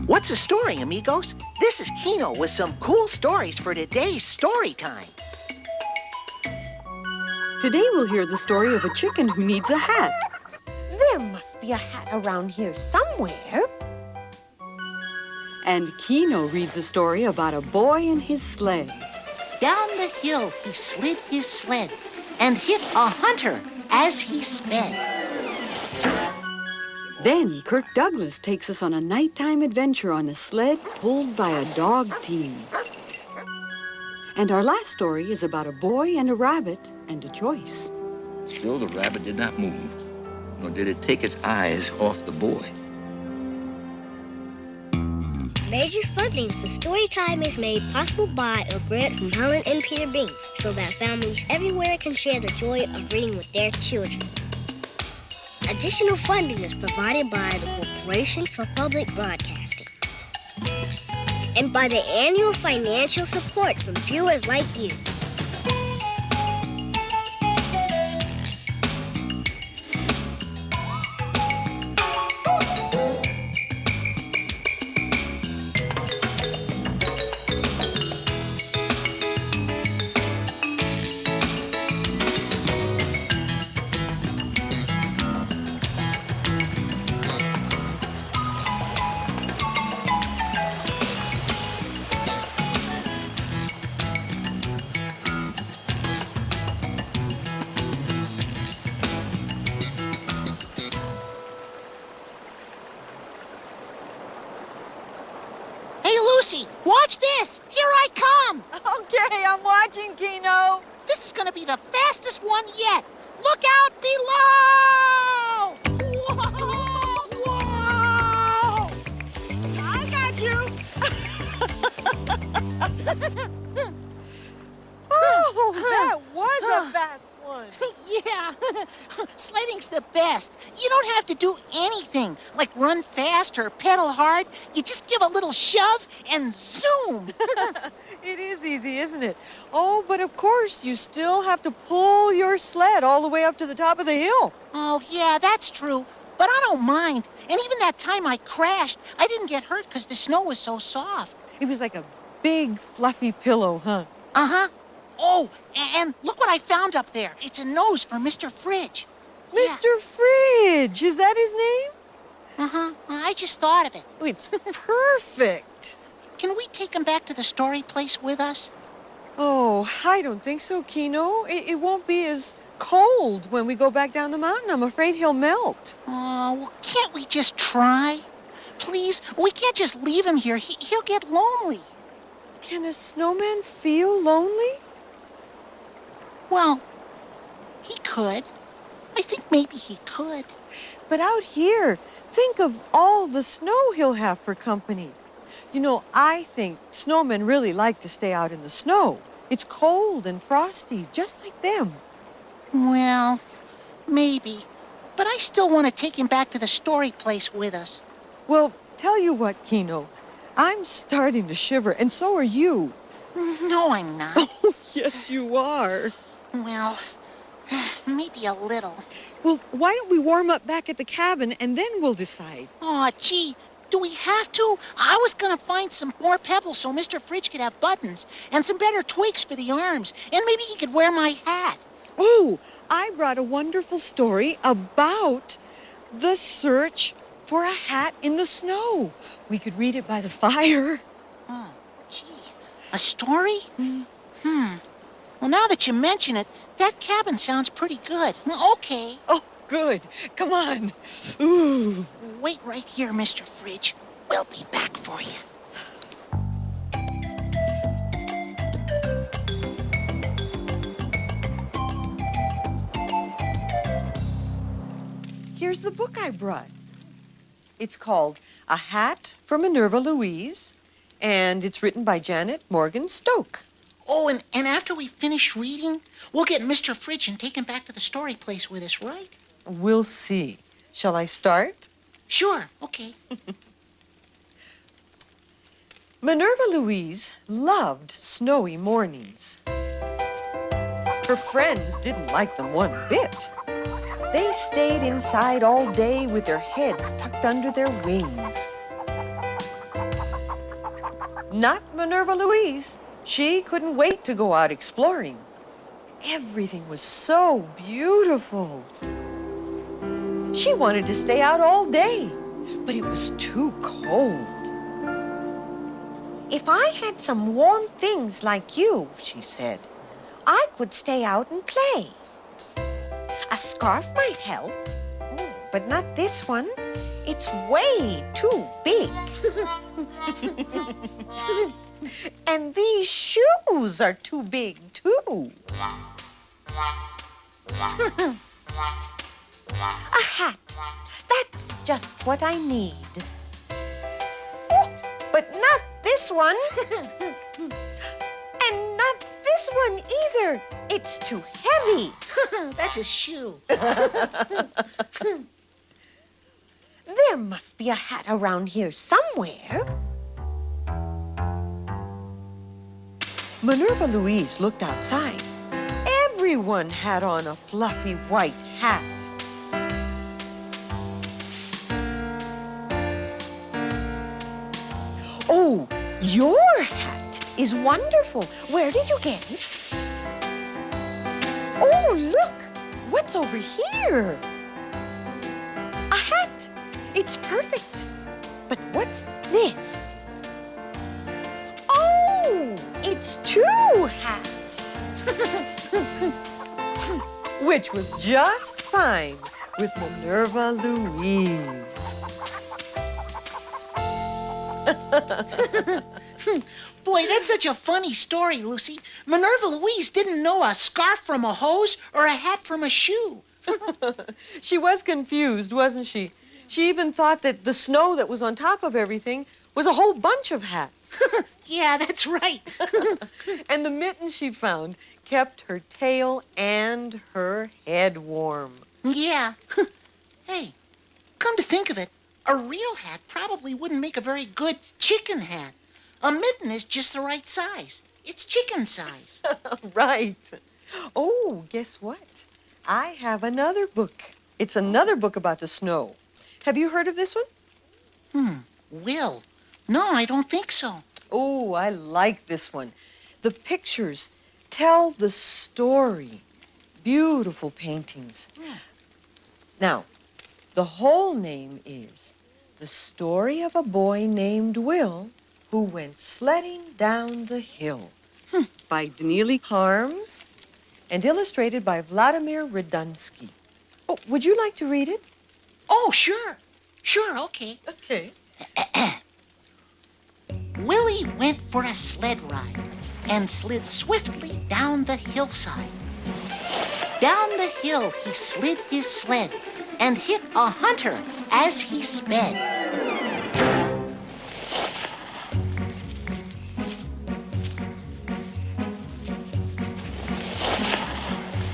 What's a story, amigos? This is Kino with some cool stories for today's story time. Today we'll hear the story of a chicken who needs a hat. There must be a hat around here somewhere. And Kino reads a story about a boy and his sled. Down the hill he slid his sled and hit a hunter as he sped. Then Kirk Douglas takes us on a nighttime adventure on a sled pulled by a dog team. And our last story is about a boy and a rabbit and a choice. Still, the rabbit did not move, nor did it take its eyes off the boy. Major funding for Storytime is made possible by a grant from Helen and Peter Bing, so that families everywhere can share the joy of reading with their children. Additional funding is provided by the Corporation for Public Broadcasting and by the annual financial support from viewers like you. Watch this! Here I come! Okay, I'm watching, Kino. This is gonna be the fastest one yet! Look out below! Whoa! Whoa! I got you. Oh, that was a fast one. Yeah, sledding's the best. You don't have to do anything, like run fast or pedal hard. You just give a little shove and zoom. It is easy, isn't it? Oh, but of course, you still have to pull your sled all the way up to the top of the hill. Oh, yeah, that's true. But I don't mind. And even that time I crashed, I didn't get hurt because the snow was so soft. It was like a big, fluffy pillow, huh? Uh-huh. Oh, and look what I found up there. It's a nose for Mr. Fridge. Mr. Fridge, is that his name? Uh-huh. I just thought of it. Oh, it's perfect. Can we take him back to the story place with us? Oh, I don't think so, Kino. It won't be as cold when we go back down the mountain. I'm afraid he'll melt. Oh, well, can't we just try? Please, we can't just leave him here. He'll get lonely. Can a snowman feel lonely? Well, he could. I think maybe he could. But out here, think of all the snow he'll have for company. You know, I think snowmen really like to stay out in the snow. It's cold and frosty, just like them. Well, maybe. But I still want to take him back to the story place with us. Well, tell you what, Kino. I'm starting to shiver, and so are you. No, I'm not. Oh, yes, you are. Well, maybe a little. Well, why don't we warm up back at the cabin, and then we'll decide. Aw, gee, do we have to? I was gonna find some more pebbles so Mr. Fridge could have buttons, and some better twigs for the arms, and maybe he could wear my hat. Oh, I brought a wonderful story about the search for a hat in the snow. We could read it by the fire. Oh, gee. A story? Well, now that you mention it, that cabin sounds pretty good. Okay. Oh, good. Come on. Ooh. Wait right here, Mr. Fridge. We'll be back for you. Here's the book I brought. It's called A Hat for Mirnerva Louise, and it's written by Janet Morgan Stoke. Oh, and after we finish reading, we'll get Mr. Fridge and take him back to the story place with us, right? We'll see. Shall I start? Sure, okay. Mirnerva Louise loved snowy mornings. Her friends didn't like them one bit. They stayed inside all day with their heads tucked under their wings. Not Mirnerva Louise. She couldn't wait to go out exploring. Everything was so beautiful. She wanted to stay out all day, but it was too cold. If I had some warm things like you, she said, I could stay out and play. A scarf might help, but not this one. It's way too big. And these shoes are too big, too. A hat. That's just what I need. Oh, but not this one. And not this one either. It's too heavy. That's a shoe. There must be a hat around here somewhere. Mirnerva Louise looked outside. Everyone had on a fluffy white hat. Oh, your hat is wonderful. Where did you get it? Oh, look! What's over here? A hat. It's perfect. But what's this? Oh, it's two hats. Which was just fine with Mirnerva Louise. Boy, that's such a funny story, Lucy. Mirnerva Louise didn't know a scarf from a hose or a hat from a shoe. She was confused, wasn't she? She even thought that the snow that was on top of everything was a whole bunch of hats. Yeah, that's right. And the mittens she found kept her tail and her head warm. Yeah. Hey, come to think of it, a real hat probably wouldn't make a very good chicken hat. A mitten is just the right size. It's chicken size. Right. Oh, guess what? I have another book. It's another book about the snow. Have you heard of this one? Will? No, I don't think so. Oh, I like this one. The pictures tell the story. Beautiful paintings. Now, the whole name is The Story of a Boy Named Will Who Went Sledding Down the Hill by Danieli Harms and illustrated by Vladimir Radunsky. Oh, would you like to read it? Oh, sure. Sure, okay. Okay. Willie went for a sled ride and slid swiftly down the hillside. Down the hill he slid his sled and hit a hunter as he sped.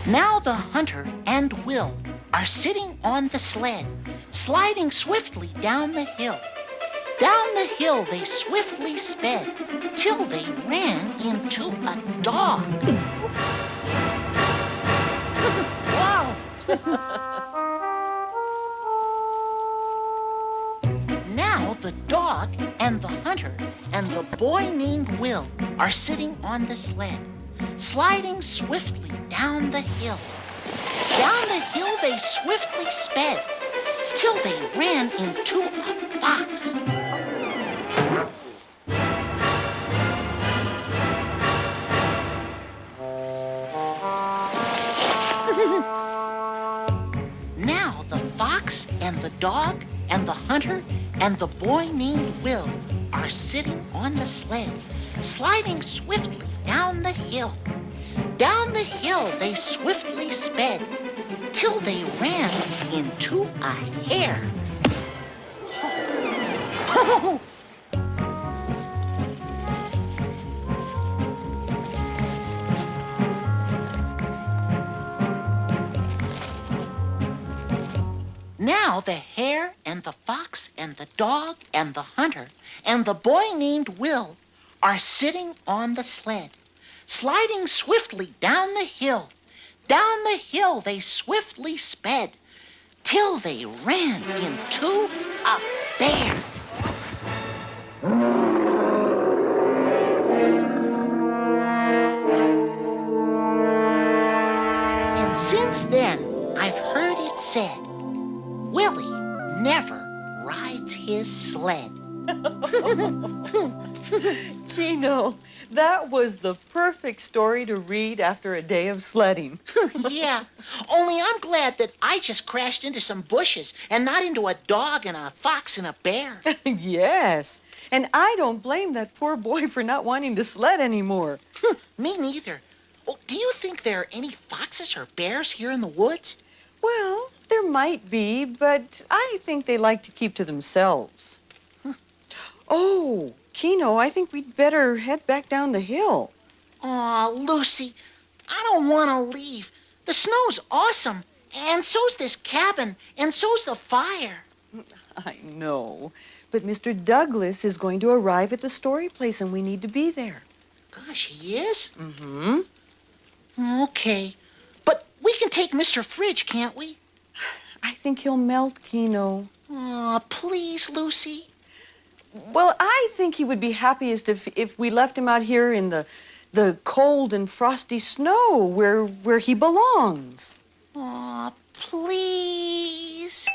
Now the hunter and Will are sitting on the sled, sliding swiftly down the hill. Down the hill they swiftly sped, till they ran into a dog. Wow! Now the dog and the hunter and the boy named Will are sitting on the sled, sliding swiftly down the hill. Down the hill they swiftly sped, till they ran into a fox. Now the fox and the dog and the hunter and the boy named Will are sitting on the sled, sliding swiftly down the hill. Down the hill they swiftly sped, till they ran into a hare. Now the hare and the fox and the dog and the hunter and the boy named Will are sitting on the sled, sliding swiftly down the hill. Down the hill they swiftly sped, till they ran into a bear. since then, I've heard it said, Willie never rides his sled. Kino, that was the perfect story to read after a day of sledding. Yeah, only I'm glad that I just crashed into some bushes and not into a dog and a fox and a bear. Yes, and I don't blame that poor boy for not wanting to sled anymore. Me neither. Oh, do you think there are any foxes or bears here in the woods? Well, there might be, but I think they like to keep to themselves. Oh, Kino, I think we'd better head back down the hill. Aw, Lucy, I don't want to leave. The snow's awesome, and so's this cabin, and so's the fire. I know, but Mr. Douglas is going to arrive at the story place, and we need to be there. Gosh, he is? Mm-hmm. Okay, but we can take Mr. Fridge, can't we? I think he'll melt, Kino. Aw, please, Lucy. Well, I think he would be happiest if we left him out here in the cold and frosty snow where he belongs. Aw, please.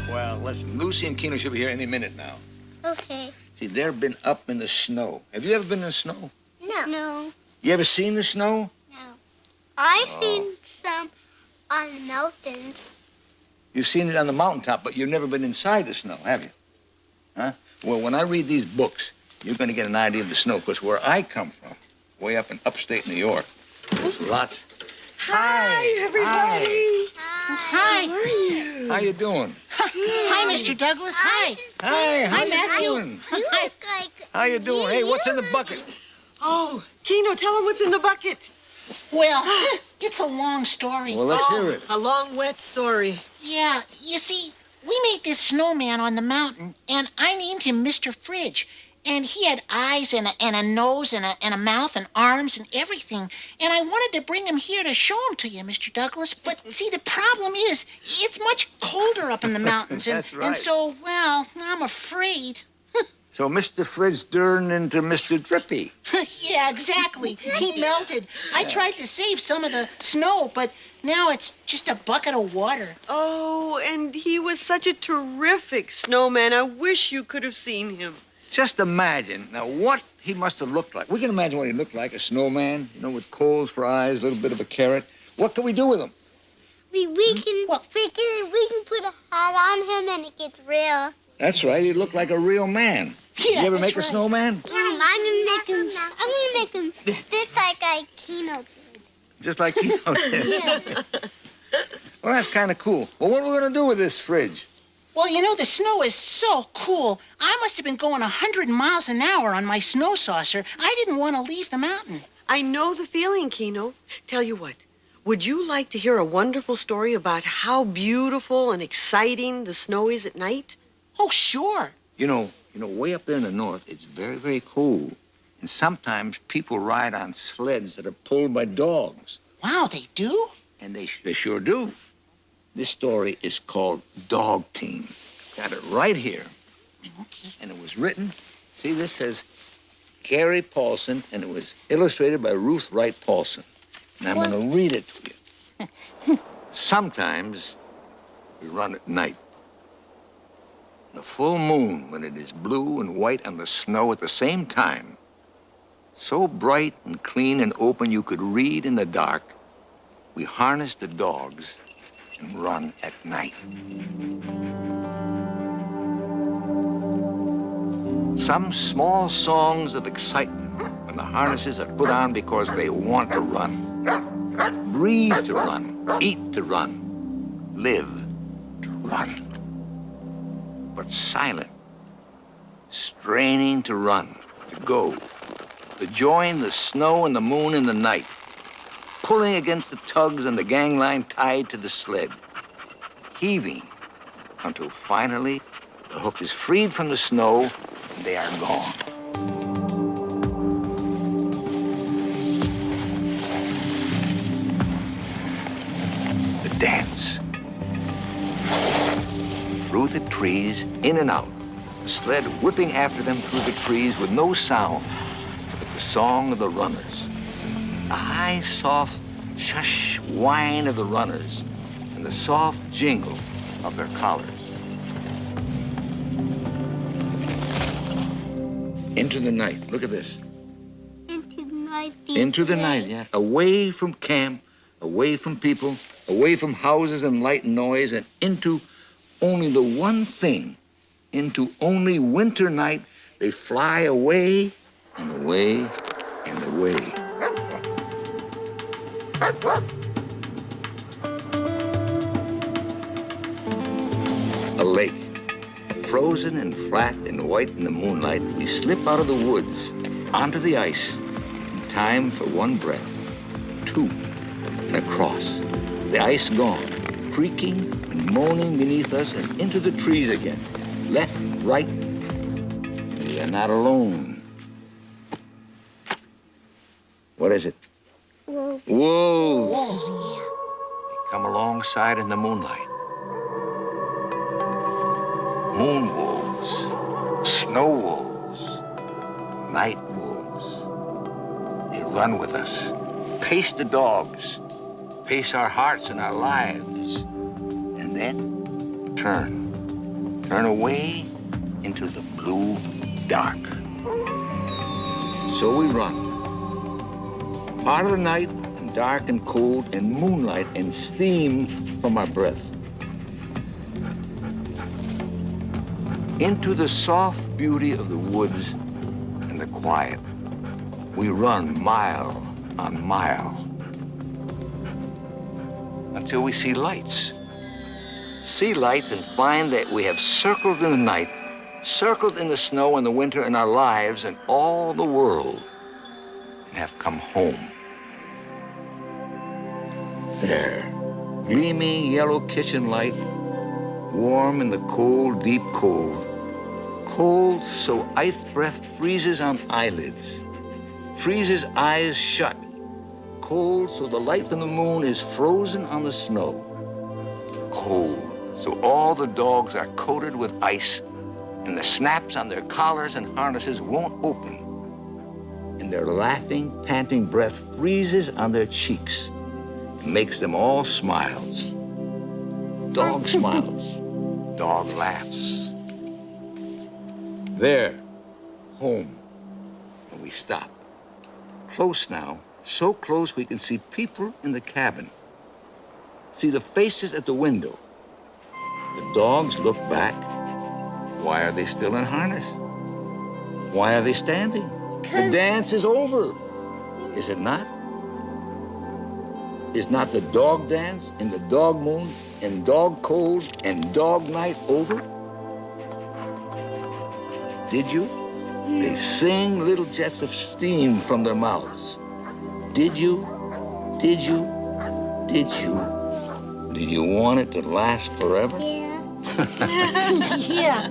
Well, listen, Lucy and Kino should be here any minute now. Okay. See, they've been up in the snow. Have you ever been in the snow? No. No. You ever seen the snow? No. I've seen some on the mountains. You've seen it on the mountaintop, but you've never been inside the snow, have you? Huh? Well, when I read these books, you're going to get an idea of the snow, because where I come from, way up in upstate New York, there's lots. Hi, everybody. Hi. How are you? How you doing? Hi, Mr. Douglas. Hi. Hi, how you Matthew. doing? You look like... How you doing? Hey, what's in the bucket? Oh, Kino, tell him what's in the bucket. Well, it's a long story. Well, let's hear it. A long, wet story. Yeah, you see, we made this snowman on the mountain, and I named him Mr. Fridge. And he had eyes and a nose and a mouth and arms and everything. And I wanted to bring him here to show him to you, Mr. Douglas. But see, the problem is, it's much colder up in the mountains. And, That's right. And so, well, I'm afraid. So Mr. Fridge turned into Mr. Drippy. Yeah, exactly. He melted. I tried to save some of the snow, but now it's just a bucket of water. Oh, and he was such a terrific snowman. I wish you could have seen him. Just imagine, now, what he must have looked like. We can imagine what he looked like, a snowman, you know, with coals for eyes, a little bit of a carrot. What can we do with him? We can put a hat on him and it gets real. That's right, he looked like a real man. Yeah, you ever that's make a right. snowman? I'm gonna make him just like I Kino did. Just like Kino did. Yeah. Well, that's kind of cool. Well, what are we going to do with this fridge? Well, you know, the snow is so cool. I must have been going 100 miles an hour on my snow saucer. I didn't want to leave the mountain. I know the feeling, Kino. Tell you what, would you like to hear a wonderful story about how beautiful and exciting the snow is at night? Oh, sure. You know, way up there in the north, it's very, very cold. And sometimes people ride on sleds that are pulled by dogs. Wow, they do? And they sure do. This story is called Dog Team. Got it right here. Okay. And it was written, see, this says Gary Paulson, and it was illustrated by Ruth Wright Paulson. And I'm going to read it to you. Sometimes we run at night. The full moon, when it is blue and white on the snow at the same time, so bright and clean and open you could read in the dark, we harness the dogs and run at night. Some small songs of excitement when the harnesses are put on because they want to run. Breathe to run, eat to run, live to run. But silent, straining to run, to go, to join the snow and the moon in the night, pulling against the tugs and the gangline tied to the sled, heaving until finally the hook is freed from the snow and they are gone. The dance. Through the trees, in and out, the sled whipping after them through the trees with no sound but the song of the runners. The high, soft shush whine of the runners and the soft jingle of their collars. Into the night. Look at this. Into the night. Into the night, yeah. Away from camp, away from people, away from houses and light and noise, and into only the one thing, into only winter night, they fly away and away and away. A lake, frozen and flat and white in the moonlight, we slip out of the woods onto the ice in time for one breath, two, and across. The ice gone, creaking and moaning beneath us and into the trees again, left, right. We are not alone. What is it? Wolves. Wolves. Wolves, yeah. They come alongside in the moonlight. Moon wolves, snow wolves, night wolves. They run with us, pace the dogs, pace our hearts and our lives, and then turn away into the blue dark. So we run. Part of the night, and dark and cold, and moonlight and steam from our breath. Into the soft beauty of the woods and the quiet. We run mile on mile until we see lights. See lights and find that we have circled in the night, circled in the snow and the winter in our lives and all the world, and have come home. There, gleaming yellow kitchen light, warm in the cold, deep cold. Cold so ice breath freezes on eyelids, freezes eyes shut. Cold so the light from the moon is frozen on the snow. Cold so all the dogs are coated with ice and the snaps on their collars and harnesses won't open. And their laughing, panting breath freezes on their cheeks and makes them all smiles. Dog smiles, dog laughs. There, home, and we stop. Close now, so close we can see people in the cabin. See the faces at the window. The dogs look back. Why are they still in harness? Why are they standing? The dance is over, is it not? Is not the dog dance and the dog moon and dog cold and dog night over? Did you? They sing little jets of steam from their mouths. Did you? Did you? Did you? Did you want it to last forever? Yeah. Yeah.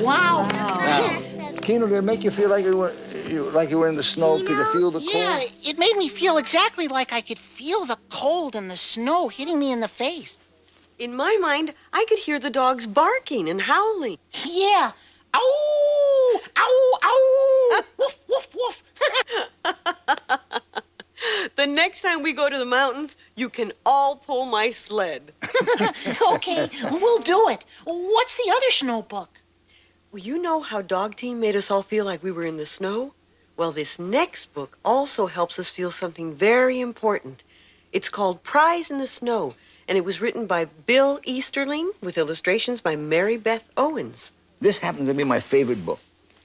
Wow. Now, Kino, did it make you feel like you were in the snow? Could you feel the cold? Yeah, it made me feel exactly like I could feel the cold and the snow hitting me in the face. In my mind, I could hear the dogs barking and howling. Yeah. Ow! Ow! Ow! Woof! Woof! Woof! The next time we go to the mountains, you can all pull my sled. Okay, we'll do it. What's the other snow book? Well, you know how Dog Team made us all feel like we were in the snow? Well, this next book also helps us feel something very important. It's called Prize in the Snow, and it was written by Bill Easterling with illustrations by Mary Beth Owens. This happens to be my favorite book.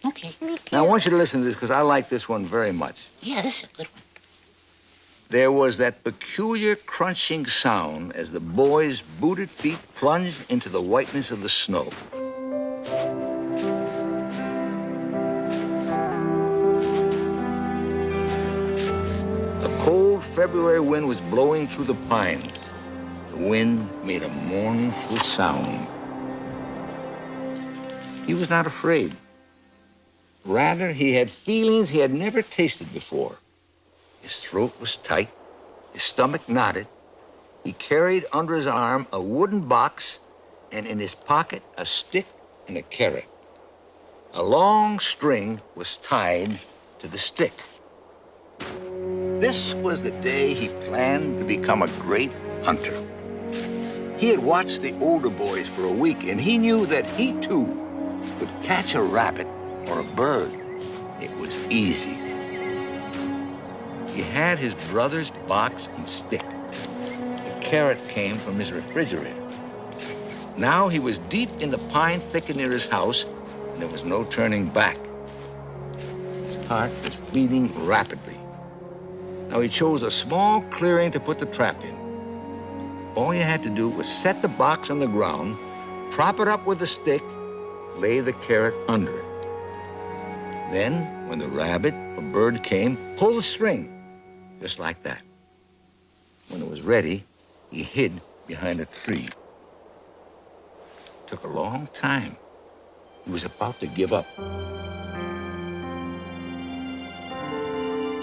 Okay. Me too. Now, I want you to listen to this because I like this one very much. Yeah, this is a good one. There was that peculiar crunching sound as the boys' booted feet plunged into the whiteness of the snow. A cold February wind was blowing through the pines. The wind made a mournful sound. He was not afraid. Rather, he had feelings he had never tasted before. His throat was tight, his stomach knotted. He carried under his arm a wooden box, and in his pocket a stick and a carrot. A long string was tied to the stick. This was the day he planned to become a great hunter. He had watched the older boys for a week, and he knew that he, too, could catch a rabbit or a bird. It was easy. He had his brother's box and stick. The carrot came from his refrigerator. Now he was deep in the pine thicket near his house, and there was no turning back. His heart was beating rapidly. Now he chose a small clearing to put the trap in. All you had to do was set the box on the ground, prop it up with a stick, lay the carrot under it. Then, when the rabbit or bird came, pull the string, just like that. When it was ready, he hid behind a tree. It took a long time. He was about to give up.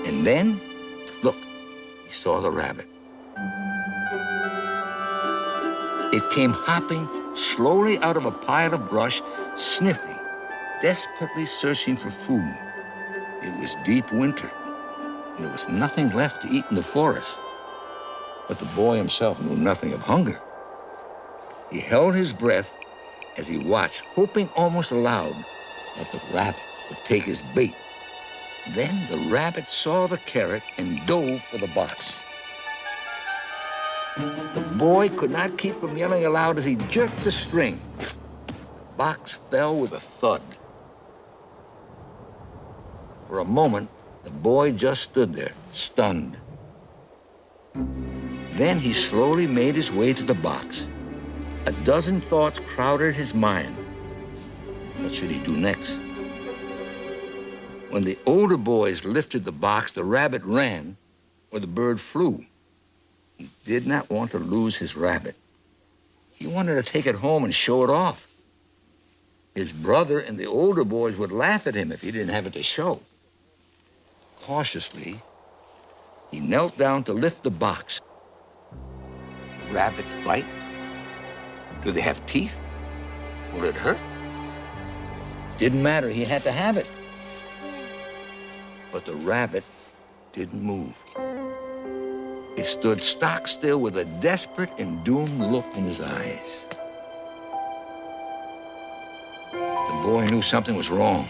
And then, look, he saw the rabbit. It came hopping slowly out of a pile of brush, sniffing, desperately searching for food. It was deep winter, and there was nothing left to eat in the forest. But the boy himself knew nothing of hunger. He held his breath as he watched, hoping almost aloud that the rabbit would take his bait. Then the rabbit saw the carrot and dove for the box. The boy could not keep from yelling aloud as he jerked the string. The box fell with a thud. For a moment, the boy just stood there, stunned. Then he slowly made his way to the box. A dozen thoughts crowded his mind. What should he do next? When the older boys lifted the box, the rabbit ran, or the bird flew. He did not want to lose his rabbit. He wanted to take it home and show it off. His brother and the older boys would laugh at him if he didn't have it to show. Cautiously, he knelt down to lift the box. Rabbits bite? Do they have teeth? Will it hurt? Didn't matter, he had to have it. But the rabbit didn't move. He stood stock still with a desperate and doomed look in his eyes. The boy knew something was wrong.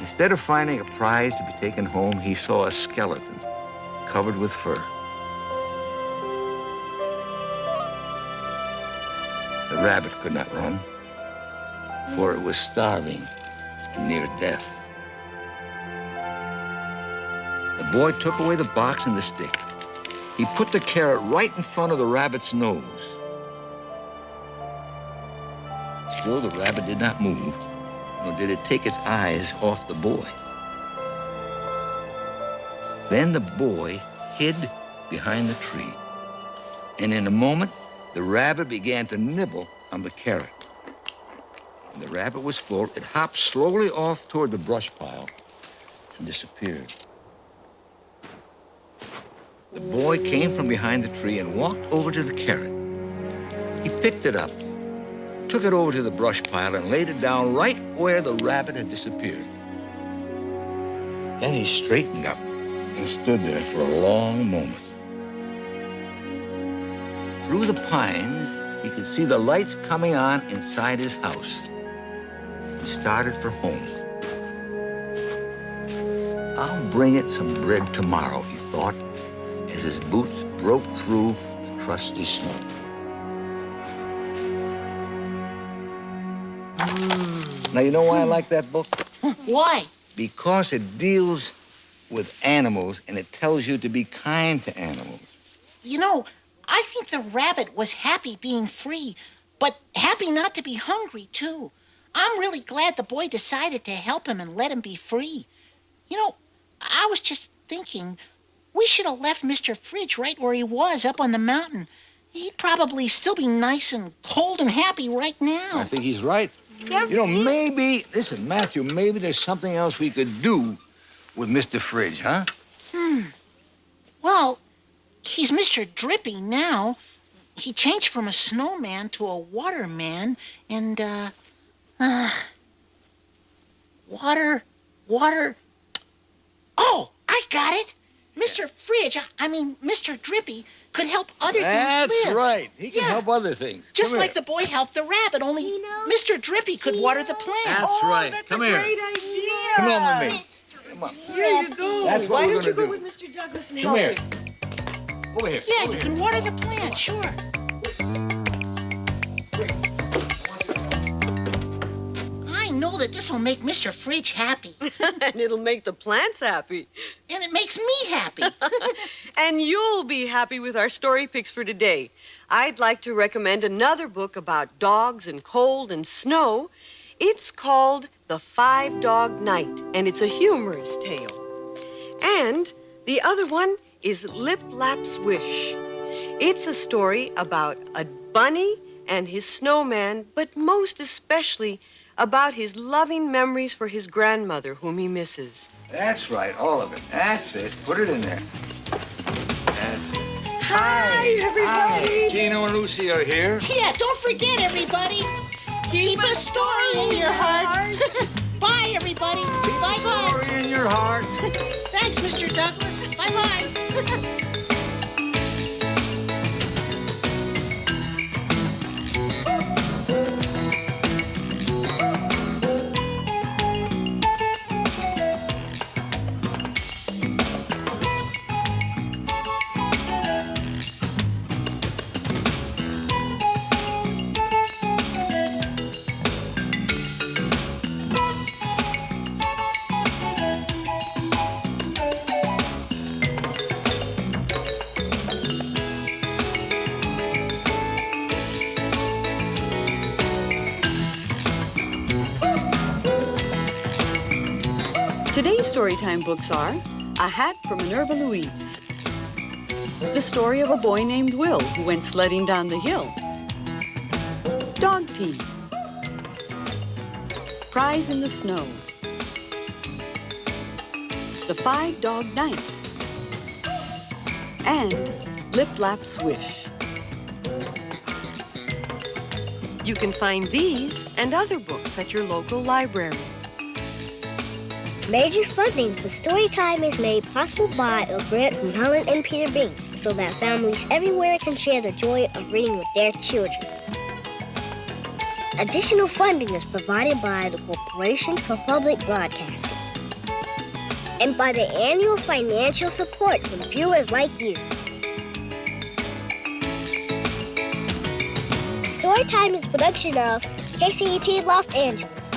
Instead of finding a prize to be taken home, he saw a skeleton covered with fur. The rabbit could not run, for it was starving and near death. The boy took away the box and the stick. He put the carrot right in front of the rabbit's nose. Still, the rabbit did not move, nor did it take its eyes off the boy. Then the boy hid behind the tree, and in a moment, the rabbit began to nibble on the carrot. When the rabbit was full, it hopped slowly off toward the brush pile and disappeared. The boy came from behind the tree and walked over to the carrot. He picked it up, took it over to the brush pile, and laid it down right where the rabbit had disappeared. Then he straightened up and stood there for a long moment. Through the pines, he could see the lights coming on inside his house. He started for home. I'll bring it some bread tomorrow, he thought, as his boots broke through the crusty snow. Now, you know why I like that book? Why? Because it deals with animals, and it tells you to be kind to animals. You know, I think the rabbit was happy being free, but happy not to be hungry, too. I'm really glad the boy decided to help him and let him be free. You know, I was just thinking, we should have left Mr. Fridge right where he was, up on the mountain. He'd probably still be nice and cold and happy right now. I think he's right. You know, maybe, listen, Matthew, maybe there's something else we could do with Mr. Fridge, huh? Well, he's Mr. Drippy now. He changed from a snowman to a waterman, and, Water. Oh, I got it. Mr. Fridge, I mean, Mr. Drippy, could help other things live. That's right. He can help other things. Just Come like here. the boy helped the rabbit, only Kino? Mr. Drippy could water the plant. That's right. That's Come a here. great idea. Come on with me. Come on. Here you go. That's what Why we're don't you gonna go do. with Mr. Douglas and Come help here. me? Over here. Yeah, Over you here. can water the plant, sure. I know that this will make Mr. Fridge happy, And it'll make the plants happy. and it makes me happy. And you'll be happy with our story picks for today. I'd like to recommend another book about dogs and cold and snow. It's called The 5-Dog Night, and it's a humorous tale. And the other one is Lip Lap's Wish. It's a story about a bunny and his snowman, but most especially about his loving memories for his grandmother, whom he misses. That's right. All of it. That's it. Put it in there. That's it. Hi, everybody. Hi. Kino and Lucy are here. Yeah, don't forget, everybody. Keep a story in your heart. Bye, everybody. Bye-bye. Story in your heart. Thanks, Mr. Douglas. Bye-bye. Today's Storytime books are A Hat for Mirnerva Louise, The Story of a Boy Named Will Who Went Sledding Down the Hill, Dog Team, Prize in the Snow, The 5-Dog Night, and Lip Lap's Wish. You can find these and other books at your local library. Major funding for Storytime is made possible by a grant from Helen and Peter Bing, so that families everywhere can share the joy of reading with their children. Additional funding is provided by the Corporation for Public Broadcasting and by the annual financial support from viewers like you. Storytime is a production of KCET Los Angeles.